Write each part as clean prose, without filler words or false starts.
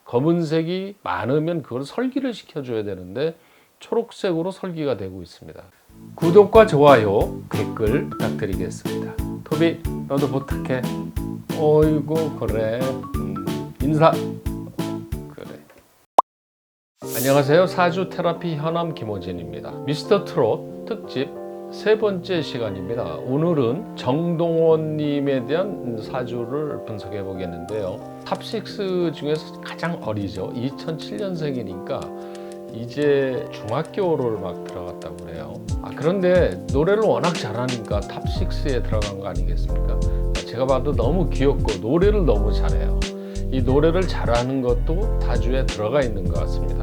검은색이 많으면 그걸 설기를 시켜줘야 되는데 초록색으로 설기가 되고 있습니다. 구독과 좋아요, 댓글 부탁드리겠습니다. 토비, 너도 부탁해. 어이구, 그래. 인사. 그래. 안녕하세요. 사주 테라피 현암 김호진입니다. 미스터 트롯 특집 세 번째 시간입니다. 오늘은 정동원님에 대한 사주를 분석해 보겠는데요. 탑6 중에서 가장 어리죠. 2007년생이니까 이제 중학교를 막 들어갔다고 그래요. 그런데 노래를 워낙 잘하니까 탑6에 들어간 거 아니겠습니까? 제가 봐도 너무 귀엽고 노래를 너무 잘해요. 이 노래를 잘하는 것도 타주에 들어가 있는 것 같습니다.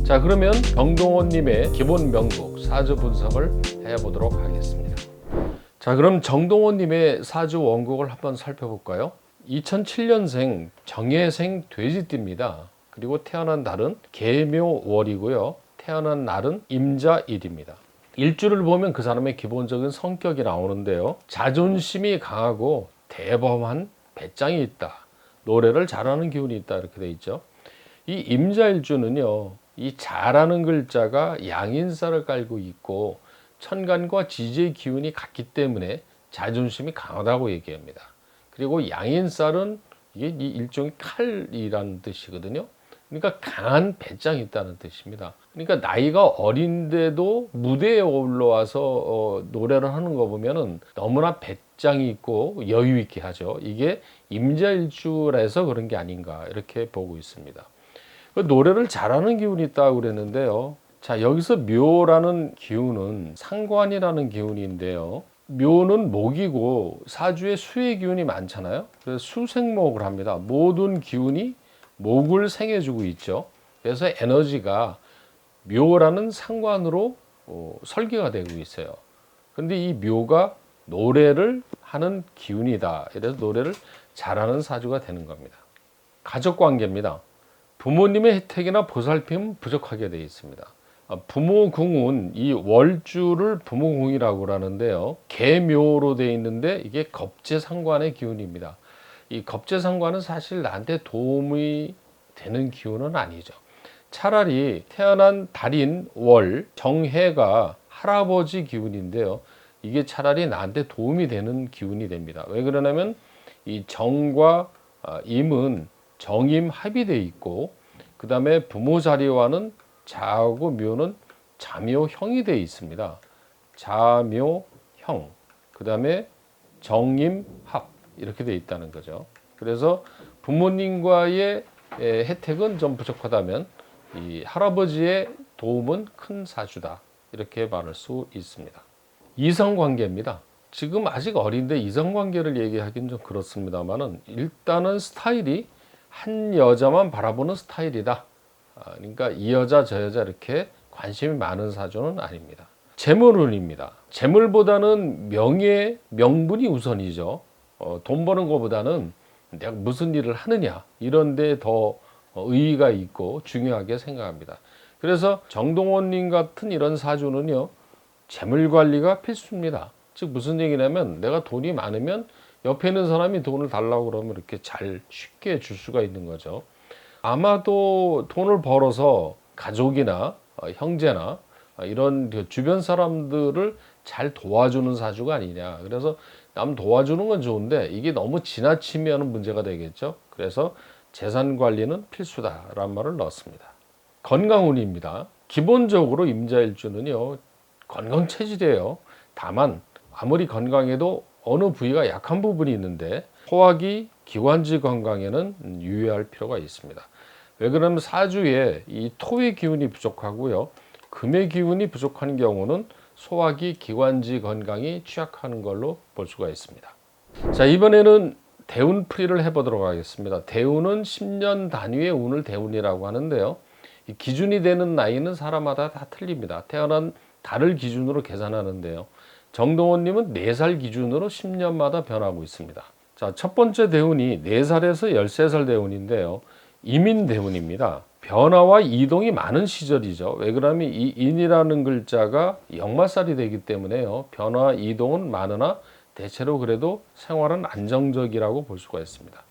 자, 그러면 정동원님의 기본 명곡 사주 분석을 해보도록 하겠습니다. 자, 그럼 정동원님의 사주 원곡을 한번 살펴볼까요? 2007년생 정예생 돼지띠입니다. 그리고 태어난 달은 계묘월이고요. 태어난 날은 임자일입니다. 일주를 보면 그 사람의 기본적인 성격이 나오는데요. 자존심이 강하고 대범한 배짱이 있다. 노래를 잘하는 기운이 있다. 이렇게 돼 있죠. 이 임자일주는요. 이 잘하는 글자가 양인사를 깔고 있고 천간과 지지의 기운이 같기 때문에 자존심이 강하다고 얘기합니다. 그리고 양인살은 이게 일종의 칼이라는 뜻이거든요. 그러니까 강한 배짱이 있다는 뜻입니다. 그러니까 나이가 어린데도 무대에 올라와서 노래를 하는 거 보면은 너무나 배짱이 있고 여유 있게 하죠. 이게 임자일주라서 그런 게 아닌가 이렇게 보고 있습니다. 노래를 잘하는 기운이 있다고 그랬는데요. 자, 여기서 묘라는 기운은 상관이라는 기운인데요. 묘는 목이고 사주에 수의 기운이 많잖아요. 그래서 수생목을 합니다. 모든 기운이 목을 생해주고 있죠. 그래서 에너지가 묘라는 상관으로 설계가 되고 있어요. 근데 이 묘가 노래를 하는 기운이다. 이래서 노래를 잘하는 사주가 되는 겁니다. 가족관계입니다. 부모님의 혜택이나 보살핌은 부족하게 되어 있습니다. 부모궁은 이 월주를 부모궁이라고 하는데요. 계묘로 되어 있는데 이게 겁재상관의 기운입니다. 이 겁재상관은 사실 나한테 도움이 되는 기운은 아니죠. 차라리 태어난 달인 월, 정해가 할아버지 기운인데요. 이게 차라리 나한테 도움이 되는 기운이 됩니다. 왜 그러냐면 이 정과 임은 정임 합의되어 있고 그 다음에 부모 자리와는 자하고 묘는 자묘형이 되어 있습니다. 자묘형, 그 다음에 정임합 이렇게 되어 있다는 거죠. 그래서 부모님과의 혜택은 좀 부족하다면 이 할아버지의 도움은 큰 사주다 이렇게 말할 수 있습니다. 이성관계입니다. 지금 아직 어린데 이성관계를 얘기하기는 좀 그렇습니다만은 일단은 스타일이 한 여자만 바라보는 스타일이다. 그러니까 이 여자 저 여자 이렇게 관심이 많은 사주는 아닙니다. 재물운입니다. 재물보다는 명예, 명분이 우선이죠. 돈 버는 것보다는 내가 무슨 일을 하느냐 이런 데 더 의의가 있고 중요하게 생각합니다. 그래서 정동원님 같은 이런 사주는요. 재물관리가 필수입니다. 즉 무슨 얘기냐면 내가 돈이 많으면 옆에 있는 사람이 돈을 달라고 그러면 이렇게 잘 쉽게 줄 수가 있는 거죠. 아마도 돈을 벌어서 가족이나 형제나 이런 주변 사람들을 잘 도와주는 사주가 아니냐. 그래서 남 도와주는 건 좋은데 이게 너무 지나치면 문제가 되겠죠. 그래서 재산 관리는 필수다라는 말을 넣었습니다. 건강운입니다. 기본적으로 임자일주는요. 건강 체질이에요. 다만 아무리 건강해도 어느 부위가 약한 부분이 있는데 소화기, 기관지 건강에는 유의할 필요가 있습니다. 왜 그러면 사주에 이 토의 기운이 부족하고요. 금의 기운이 부족한 경우는 소화기, 기관지 건강이 취약하는 걸로 볼 수가 있습니다. 자, 이번에는 대운풀이를 해보도록 하겠습니다. 대운은 10년 단위의 운을 대운이라고 하는데요. 이 기준이 되는 나이는 사람마다 다 틀립니다. 태어난 달을 기준으로 계산하는데요. 정동원님은 4살 기준으로 10년마다 변하고 있습니다. 자, 첫 번째 대운이 4살에서 13살 대운인데요. 이민 대운입니다. 변화와 이동이 많은 시절이죠. 왜 그러면 이 인이라는 글자가 역마살이 되기 때문에요. 변화, 이동은 많으나 대체로 그래도 생활은 안정적이라고 볼 수가 있습니다.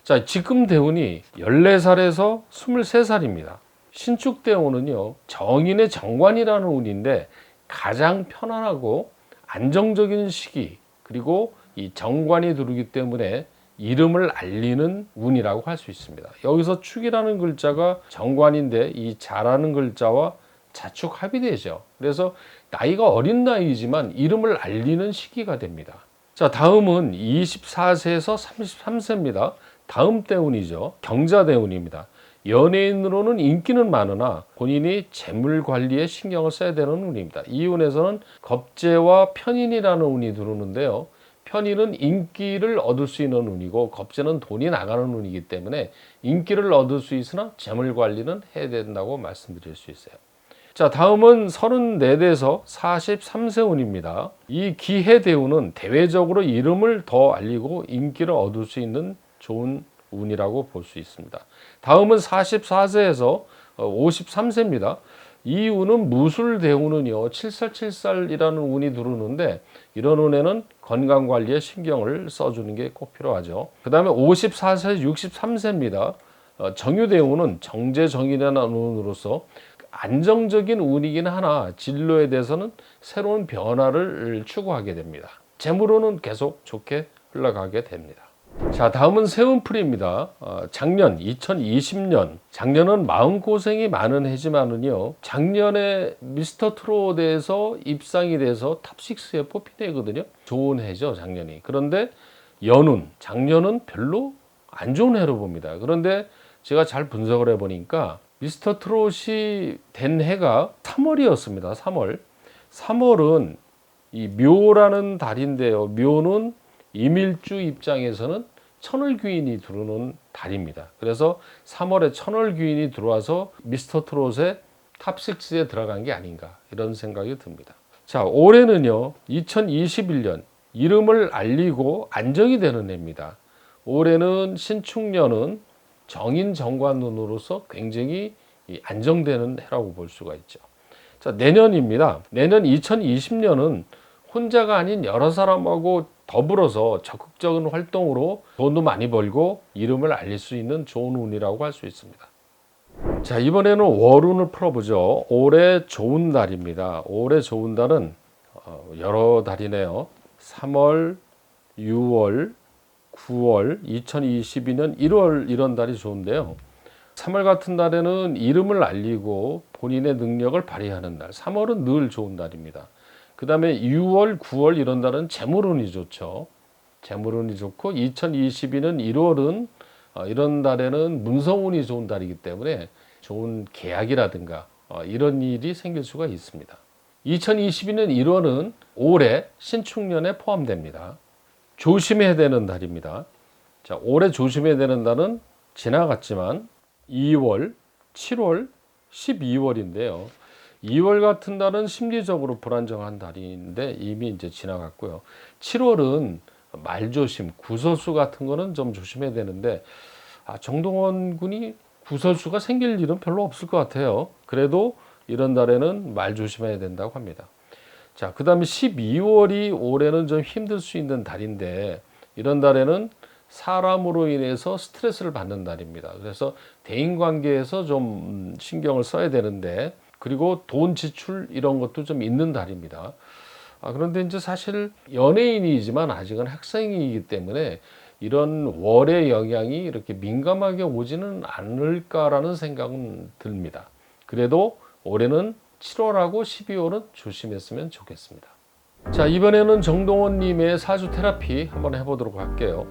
자, 지금 대운이 14살에서 23살입니다. 신축 대운은요, 정인의 정관이라는 운인데 가장 편안하고 안정적인 시기, 그리고 이 정관이 들어오기 때문에 이름을 알리는 운이라고 할 수 있습니다. 여기서 축이라는 글자가 정관인데 이 자라는 글자와 자축 합의되죠. 그래서 나이가 어린 나이지만 이름을 알리는 시기가 됩니다. 자, 다음은 24세에서 33세입니다. 다음 대운이죠. 경자 대운입니다. 연예인으로는 인기는 많으나 본인이 재물 관리에 신경을 써야 되는 운입니다. 이 운에서는 겁재와 편인이라는 운이 들어오는데요. 편인은 인기를 얻을 수 있는 운이고 겁재는 돈이 나가는 운이기 때문에 인기를 얻을 수 있으나 재물 관리는 해야 된다고 말씀드릴 수 있어요. 자, 다음은 34대에서 43세 운입니다. 이 기해 대운은 대외적으로 이름을 더 알리고 인기를 얻을 수 있는 좋은 운이라고 볼 수 있습니다. 다음은 44세에서 53세입니다. 이 운은 무술 대운은요, 7살7살이라는 운이 들어오는데 이런 운에는 건강관리에 신경을 써주는 게 꼭 필요하죠. 그 다음에 54세, 63세입니다. 정유 대운은 정제정인이라는 운으로서 안정적인 운이긴 하나 진로에 대해서는 새로운 변화를 추구하게 됩니다. 재물로는 계속 좋게 흘러가게 됩니다. 자, 다음은 세운풀이입니다. 작년 2020년, 작년은 마음고생이 많은 해지만은요, 작년에 미스터 트롯에서 입상이 돼서 탑6에 뽑힌 해거든요. 좋은 해죠, 작년이. 그런데 연운, 작년은 별로 안 좋은 해로 봅니다. 그런데 제가 잘 분석을 해보니까 미스터 트롯이 된 해가 3월이었습니다. 3월. 3월은 이 묘라는 달인데요. 묘는 이밀주 입장에서는 천을귀인이 들어오는 달입니다. 그래서 3월에 천을귀인이 들어와서 미스터 트롯의 탑6에 들어간 게 아닌가 이런 생각이 듭니다. 자, 올해는요 2021년 이름을 알리고 안정이 되는 해입니다. 올해는 신축년은 정인정관운으로서 굉장히 안정되는 해라고 볼 수가 있죠. 자, 내년입니다. 내년 2020년은 혼자가 아닌 여러 사람하고 더불어서 적극적인 활동으로 돈도 많이 벌고 이름을 알릴 수 있는 좋은 운이라고 할 수 있습니다. 자, 이번에는 월운을 풀어보죠. 올해 좋은 달입니다. 올해 좋은 달은 여러 달이네요. 3월, 6월, 9월, 2022년 1월 이런 달이 좋은데요. 3월 같은 달에는 이름을 알리고 본인의 능력을 발휘하는 달. 3월은 늘 좋은 달입니다. 그 다음에 6월, 9월 이런 달은 재물운이 좋죠. 재물운이 좋고 2022년 1월은 이런 달에는 문성운이 좋은 달이기 때문에 좋은 계약이라든가 이런 일이 생길 수가 있습니다. 2022년 1월은 올해 신축년에 포함됩니다. 조심해야 되는 달입니다. 자, 올해 조심해야 되는 달은 지나갔지만 2월, 7월, 12월인데요. 2월 같은 달은 심리적으로 불안정한 달인데 이미 이제 지나갔고요. 7월은 말조심, 구설수 같은 거는 좀 조심해야 되는데 정동원 군이 구설수가 생길 일은 별로 없을 것 같아요. 그래도 이런 달에는 말 조심해야 된다고 합니다. 자, 그 다음에 12월이 올해는 좀 힘들 수 있는 달인데 이런 달에는 사람으로 인해서 스트레스를 받는 달입니다. 그래서 대인관계에서 좀 신경을 써야 되는데 그리고 돈 지출 이런 것도 좀 있는 달입니다. 그런데 이제 사실 연예인이지만 아직은 학생이기 때문에 이런 월의 영향이 이렇게 민감하게 오지는 않을까라는 생각은 듭니다. 그래도 올해는 7월하고 12월은 조심했으면 좋겠습니다. 자, 이번에는 정동원님의 사주 테라피 한번 해보도록 할게요.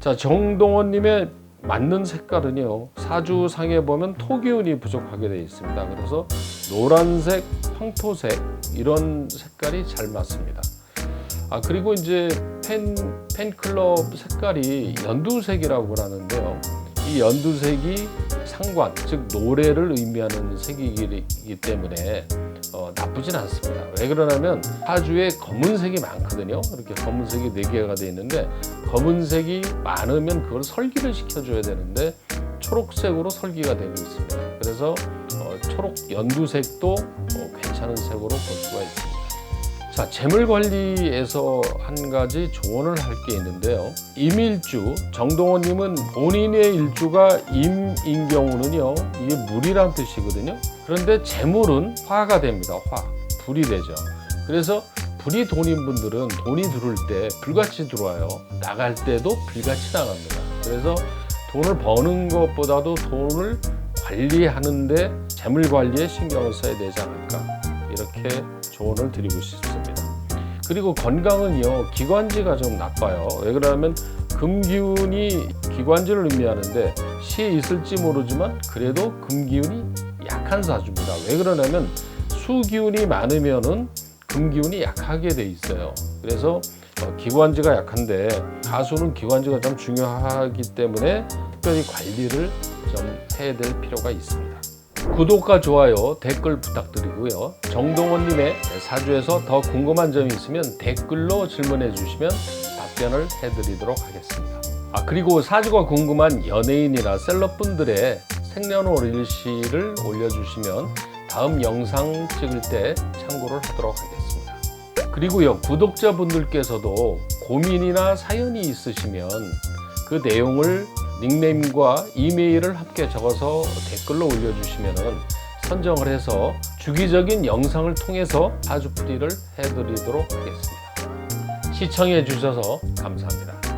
자, 정동원님의 맞는 색깔은요, 사주상에 보면 토기운이 부족하게 되어 있습니다. 그래서 노란색, 황토색 이런 색깔이 잘 맞습니다. 그리고 이제 팬클럽 색깔이 연두색이라고 하는데요. 이 연두색이 상관, 즉 노래를 의미하는 색이기 때문에 나쁘진 않습니다. 왜 그러냐면 사주에 검은색이 많거든요. 이렇게 검은색이 4개가 되어 있는데 검은색이 많으면 그걸 설기를 시켜줘야 되는데 초록색으로 설기가 되고 있습니다. 그래서 초록 연두색도 괜찮은 색으로 볼 수가 있습니다. 자, 재물 관리에서 한 가지 조언을 할 게 있는데요. 임일주, 정동원님은 본인의 일주가 임인 경우는요, 이게 물이란 뜻이거든요. 그런데 재물은 화가 됩니다. 화, 불이 되죠. 그래서 불이 돈인 분들은 돈이 들어올 때 불같이 들어와요. 나갈 때도 불같이 나갑니다. 그래서 돈을 버는 것보다도 돈을 관리하는데 재물 관리에 신경을 써야 되지 않을까, 이렇게 조언을 드리고 싶습니다. 그리고 건강은요, 기관지가 좀 나빠요. 왜 그러냐면 금기운이 기관지를 의미하는데 시에 있을지 모르지만 그래도 금기운이 약한 사주입니다. 왜 그러냐면 수기운이 많으면은 금기운이 약하게 돼 있어요. 그래서 기관지가 약한데 가수는 기관지가 좀 중요하기 때문에 특별히 관리를 좀 해야 될 필요가 있습니다. 구독과 좋아요, 댓글 부탁드리고요. 정동원님의 사주에서 더 궁금한 점이 있으면 댓글로 질문해 주시면 답변을 해드리도록 하겠습니다. 그리고 사주가 궁금한 연예인이나 셀럽분들의 생년월일시를 올려주시면 다음 영상 찍을 때 참고를 하도록 하겠습니다. 그리고요, 구독자분들께서도 고민이나 사연이 있으시면 그 내용을 닉네임과 이메일을 함께 적어서 댓글로 올려주시면 선정을 해서 주기적인 영상을 통해서 사주풀이를 해드리도록 하겠습니다. 시청해 주셔서 감사합니다.